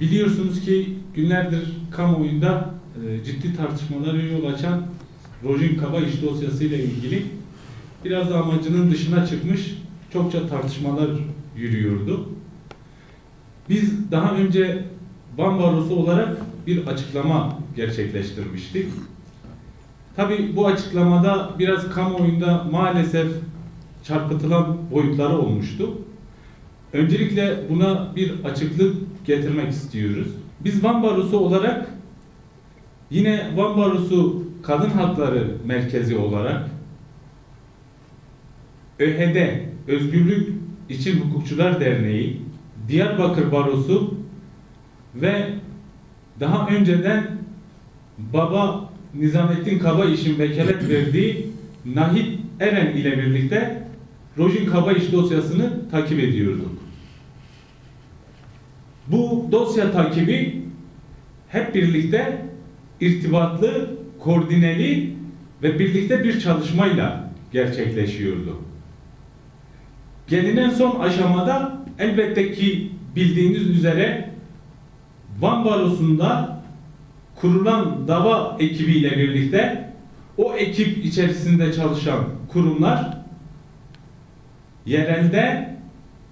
Biliyorsunuz ki günlerdir kamuoyunda ciddi tartışmalara yol açan Rojin Kaba-İş dosyası ile ilgili biraz da amacının dışına çıkmış çokça tartışmalar yürüyordu. Biz daha önce Van Barosu olarak bir açıklama gerçekleştirmiştik. Tabii bu açıklamada biraz kamuoyunda maalesef çarpıtılan boyutları olmuştu. Öncelikle buna bir açıklık getirmek istiyoruz. Biz Van Barosu olarak yine Van Barosu Kadın Hakları Merkezi olarak ÖHD, Özgürlük İçin Hukukçular Derneği, Diyarbakır Barosu ve daha önceden Baba Nizamettin Kaba-İş'in vekalet verdiği Nahit Eren ile birlikte Rojin Kaba-İş dosyasını takip ediyorduk. Bu dosya takibi hep birlikte irtibatlı, koordineli ve birlikte bir çalışmayla gerçekleşiyordu. Gelinen son aşamada elbette ki bildiğiniz üzere Van Barosu'nda kurulan dava ekibiyle birlikte o ekip içerisinde çalışan kurumlar yerelde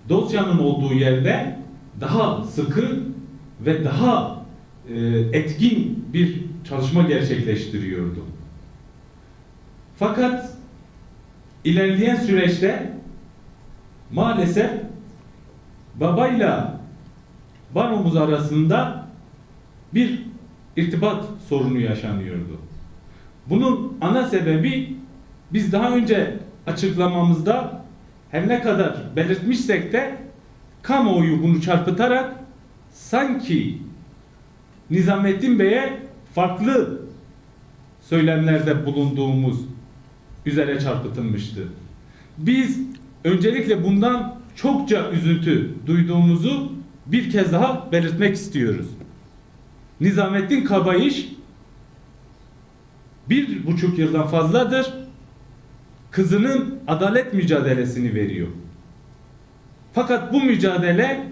dosyanın olduğu yerde daha sıkı ve daha etkin bir çalışma gerçekleştiriyordu. Fakat ilerleyen süreçte maalesef babayla banomuz arasında bir irtibat sorunu yaşanıyordu. Bunun ana sebebi biz daha önce açıklamamızda her ne kadar belirtmişsek de kamuoyu bunu çarpıtarak sanki Nizamettin Bey'e farklı söylemlerde bulunduğumuz üzere çarpıtılmıştı. Biz öncelikle bundan çokça üzüntü duyduğumuzu bir kez daha belirtmek istiyoruz. Nizamettin Kaba-İş 1,5 yıldan fazladır kızının adalet mücadelesini veriyor. Fakat bu mücadele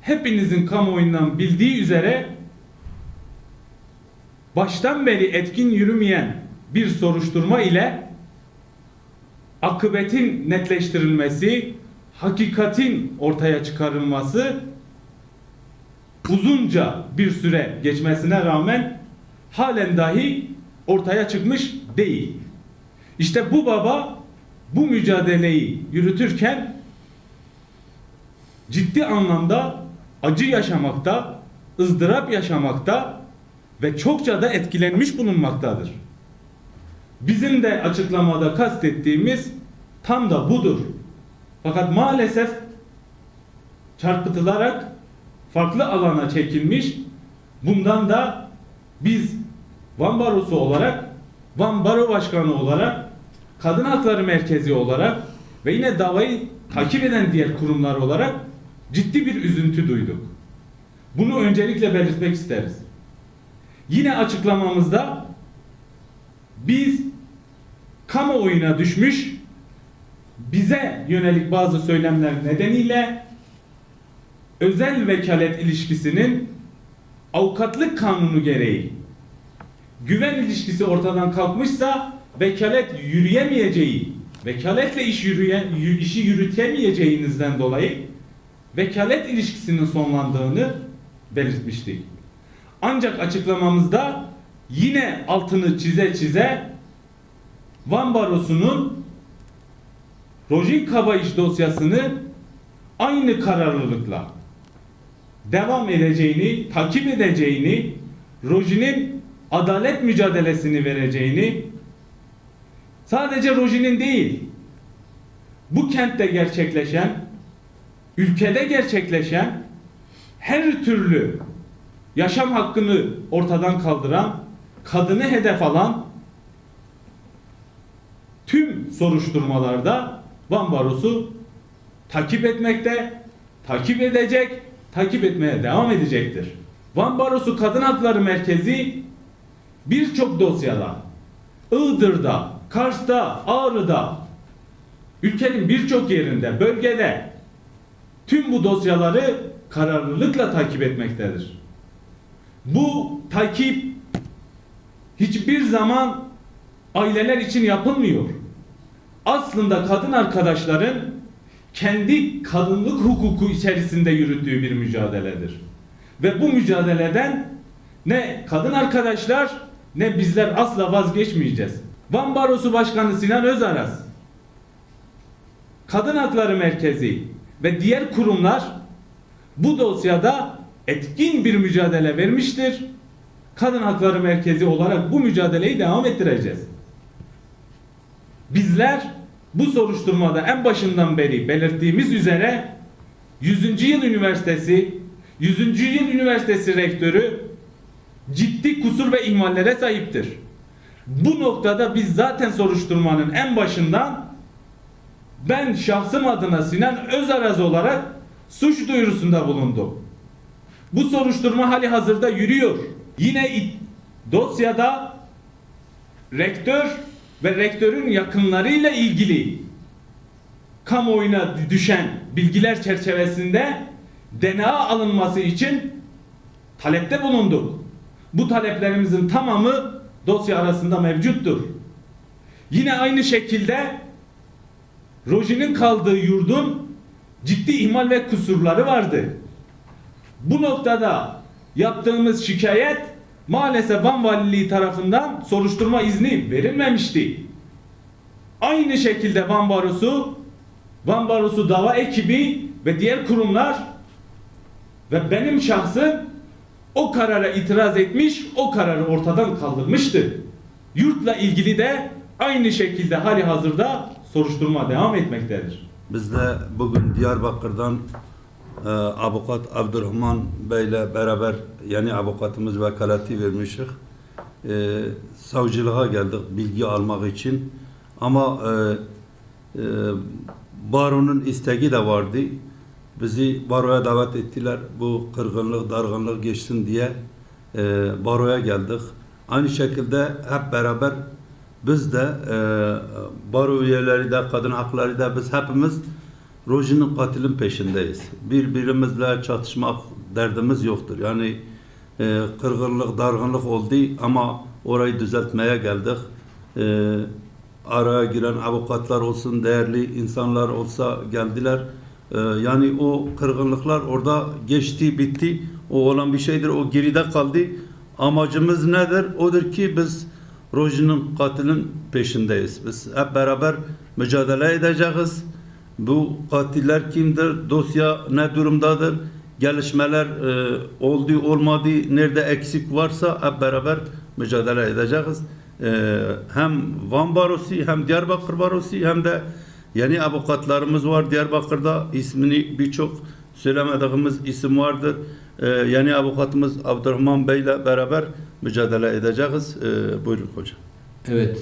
hepinizin kamuoyundan bildiği üzere baştan beri etkin yürümeyen bir soruşturma ile akıbetin netleştirilmesi, hakikatin ortaya çıkarılması uzunca bir süre geçmesine rağmen halen dahi ortaya çıkmış değil. İşte bu baba bu mücadeleyi yürütürken ciddi anlamda acı yaşamakta, ızdırap yaşamakta ve çokça da etkilenmiş bulunmaktadır. Bizim de açıklamada kastettiğimiz tam da budur. Fakat maalesef çarpıtılarak farklı alana çekilmiş, bundan da biz Van Barosu olarak, Van Baro Başkanı olarak, Kadın Hakları Merkezi olarak ve yine davayı takip eden diğer kurumlar olarak ciddi bir üzüntü duyduk. Bunu öncelikle belirtmek isteriz. Yine açıklamamızda biz kamuoyuna düşmüş bize yönelik bazı söylemler nedeniyle özel vekalet ilişkisinin avukatlık kanunu gereği güven ilişkisi ortadan kalkmışsa vekalet yürüyemeyeceği, vekaletle işi yürütemeyeceğinizden dolayı vekalet ilişkisinin sonlandığını belirtmiştik. Ancak açıklamamızda yine altını çize çize Van Barosu'nun Rojin Kaba-İş dosyasını aynı kararlılıkla devam edeceğini, takip edeceğini, Rojin'in adalet mücadelesini vereceğini, sadece Rojin'in değil, bu kentte gerçekleşen, ülkede gerçekleşen her türlü yaşam hakkını ortadan kaldıran, kadını hedef alan tüm soruşturmalarda Van Barosu takip etmekte, takip edecek, takip etmeye devam edecektir. Van Barosu Kadın Hakları Merkezi birçok dosyada, Iğdır'da, Kars'ta, Ağrı'da, ülkenin birçok yerinde, bölgede tüm bu dosyaları kararlılıkla takip etmektedir. Bu takip hiçbir zaman aileler için yapılmıyor. Aslında kadın arkadaşların kendi kadınlık hukuku içerisinde yürüttüğü bir mücadeledir. Ve bu mücadeleden ne kadın arkadaşlar ne bizler asla vazgeçmeyeceğiz. Van Barosu Başkanı Sinan Özaras, Kadın Hakları Merkezi ve diğer kurumlar bu dosyada etkin bir mücadele vermiştir. Kadın Hakları Merkezi olarak bu mücadeleyi devam ettireceğiz. Bizler bu soruşturmada en başından beri belirttiğimiz üzere 100. Yıl Üniversitesi, 100. Yıl Üniversitesi Rektörü ciddi kusur ve ihmallere sahiptir. Bu noktada biz zaten soruşturmanın en başından ben şahsım adına Sinan Özaraz olarak suç duyurusunda bulundum. Bu soruşturma hali hazırda yürüyor. Yine dosyada rektör ve rektörün yakınlarıyla ilgili kamuoyuna düşen bilgiler çerçevesinde DNA alınması için talepte bulunduk. Bu taleplerimizin tamamı dosya arasında mevcuttur. Yine aynı şekilde Roji'nin kaldığı yurdun ciddi ihmal ve kusurları vardı. Bu noktada yaptığımız şikayet maalesef Van Valiliği tarafından soruşturma izni verilmemişti. Aynı şekilde Van Barosu dava ekibi ve diğer kurumlar ve benim şahsım o karara itiraz etmiş, o kararı ortadan kaldırmıştı. Yurtla ilgili de aynı şekilde hali hazırda soruşturma devam etmektedir. Biz de bugün Diyarbakır'dan avukat Abdurrahman Bey ile beraber yeni avukatımız vekaleti vermiştik. Savcılığa geldik bilgi almak için. Ama baronun isteği de vardı. Bizi baroya davet ettiler. Bu kırgınlık, dargınlık geçsin diye baroya geldik. Aynı şekilde hep beraber biz de baro üyeleri de, kadın hakları da biz hepimiz Roji'nin katilin peşindeyiz. Birbirimizle çatışmak derdimiz yoktur. Yani kırgınlık, dargınlık oldu ama orayı düzeltmeye geldik. Araya giren avukatlar olsun, değerli insanlar olsa geldiler. Yani o kırgınlıklar orada geçti, bitti. O olan bir şeydir. O geride kaldı. Amacımız nedir? Odur ki biz Roji'nin katilin peşindeyiz. Biz hep beraber mücadele edeceğiz. Bu katiller kimdir? Dosya ne durumdadır? Gelişmeler oldu, olmadı, nerede eksik varsa hep beraber mücadele edeceğiz. Hem Van Barosu, hem Diyarbakır Barosu, hem de yeni avukatlarımız var Diyarbakır'da. İsmini birçok söylemediğimiz isim vardır. Yeni avukatımız Abdurrahman Bey ile beraber mücadele edeceğiz. Buyurun hocam. Evet,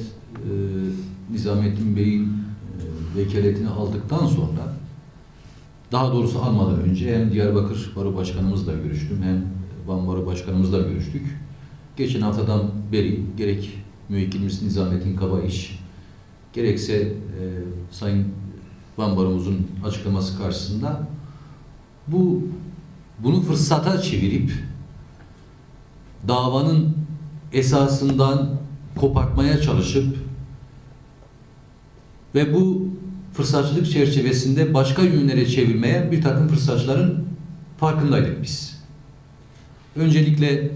Nizamettin Bey'in vekaletini aldıktan sonra, daha doğrusu almadan önce hem Diyarbakır Baro Başkanımızla görüştüm, hem Van Baro Başkanımızla görüştük. Geçen haftadan beri gerek müvekkilimiz Nizamettin Kabaiş, gerekse Sayın Van Baro'muzun açıklaması karşısında bunu fırsata çevirip davanın esasından kopartmaya çalışıp ve bu fırsatçılık çerçevesinde başka yönlere çevirmeye bir takım fırsatçıların farkındaydık biz. Öncelikle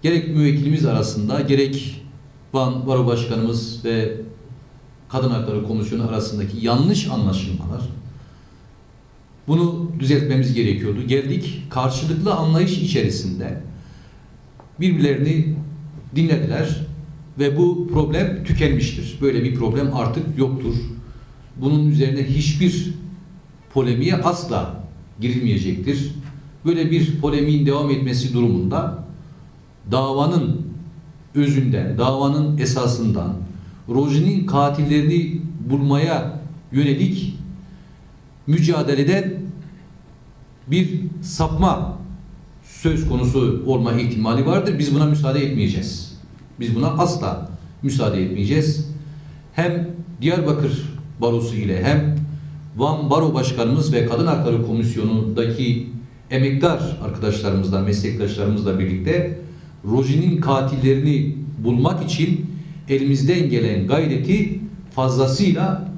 gerek müvekkilimiz arasında, gerek Van Baro Başkanımız ve Kadın Hakları Komisyonu arasındaki yanlış anlaşılmalar, bunu düzeltmemiz gerekiyordu. Geldik, karşılıklı anlayış içerisinde birbirlerini dinlediler ve bu problem tükenmiştir. Böyle bir problem artık yoktur. Bunun üzerine hiçbir polemiğe asla girilmeyecektir. Böyle bir polemiğin devam etmesi durumunda davanın özünden, davanın esasından, Roji'nin katillerini bulmaya yönelik mücadeleden bir sapma söz konusu olma ihtimali vardır. Biz buna müsaade etmeyeceğiz. Biz buna asla müsaade etmeyeceğiz. Hem Diyarbakır Barosu ile hem Van Baro Başkanımız ve Kadın Hakları Komisyonu'ndaki emektar arkadaşlarımızla, meslektaşlarımızla birlikte Rojin'in katillerini bulmak için elimizden gelen gayreti fazlasıyla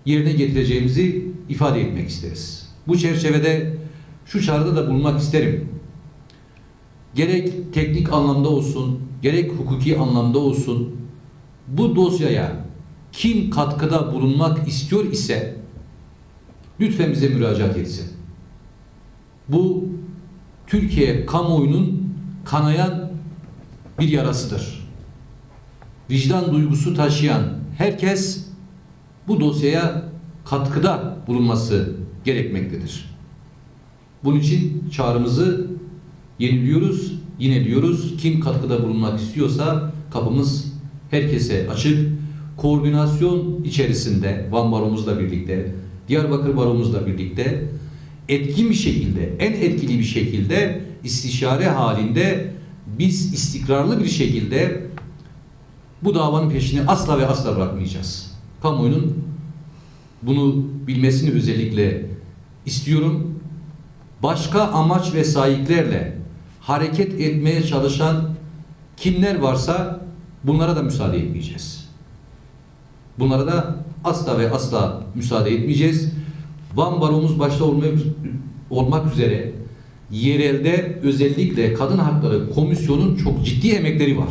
yerine getireceğimizi ifade etmek isteriz. Bu çerçevede şu çağrıda da bulunmak isterim. Gerek teknik anlamda olsun, gerek hukuki anlamda olsun, bu dosyaya kim katkıda bulunmak istiyor ise lütfen bize müracaat etsin. Bu Türkiye kamuoyunun kanayan bir yarasıdır. Vicdan duygusu taşıyan herkes bu dosyaya katkıda bulunması gerekmektedir. Bunun için çağrımızı yeniliyoruz, yine diyoruz. Kim katkıda bulunmak istiyorsa kapımız herkese açık. Koordinasyon içerisinde Van Baromuzla birlikte, Diyarbakır Baromuzla birlikte etkin bir şekilde, en etkili bir şekilde istişare halinde biz istikrarlı bir şekilde bu davanın peşini asla ve asla bırakmayacağız. Kamuoyunun bunu bilmesini özellikle istiyorum. Başka amaç ve sahiplerle hareket etmeye çalışan kimler varsa bunlara da müsaade etmeyeceğiz. Bunlara da asla ve asla müsaade etmeyeceğiz. Van Baromuz başta olmak üzere yerelde özellikle Kadın Hakları Komisyonu'nun çok ciddi emekleri var.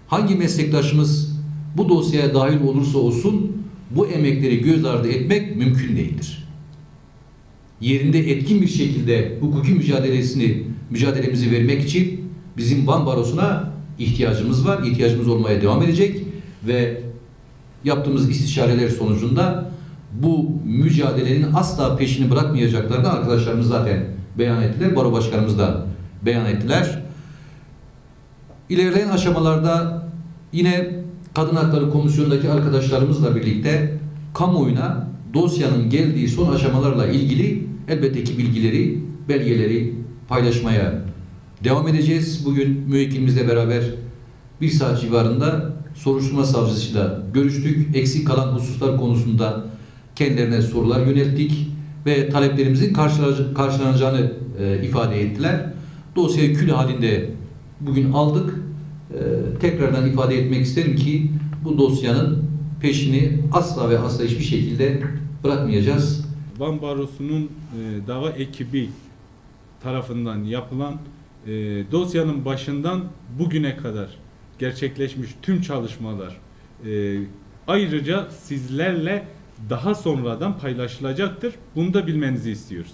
Hangi meslektaşımız bu dosyaya dahil olursa olsun bu emekleri göz ardı etmek mümkün değildir. Yerinde etkin bir şekilde hukuki mücadelemizi vermek için bizim Van Barosu'na ihtiyacımız var. İhtiyacımız olmaya devam edecek ve yaptığımız istişareler sonucunda bu mücadelenin asla peşini bırakmayacaklarını arkadaşlarımız zaten beyan ettiler. Baro başkanımız da beyan ettiler. İlerleyen aşamalarda yine Kadın Hakları Komisyonu'ndaki arkadaşlarımızla birlikte kamuoyuna dosyanın geldiği son aşamalarla ilgili elbette ki bilgileri, belgeleri paylaşmaya devam edeceğiz. Bugün müvekkilimizle beraber 1 saat civarında soruşturma savcısıyla görüştük. Eksik kalan hususlar konusunda kendilerine sorular yönelttik ve taleplerimizin karşılanacağını ifade ettiler. Dosyayı kül halinde bugün aldık. Tekrardan ifade etmek isterim ki bu dosyanın peşini asla ve asla hiçbir şekilde bırakmayacağız. Van Barosu'nun dava ekibi tarafından yapılan dosyanın başından bugüne kadar gerçekleşmiş tüm çalışmalar ayrıca sizlerle daha sonradan paylaşılacaktır. Bunu da bilmenizi istiyoruz.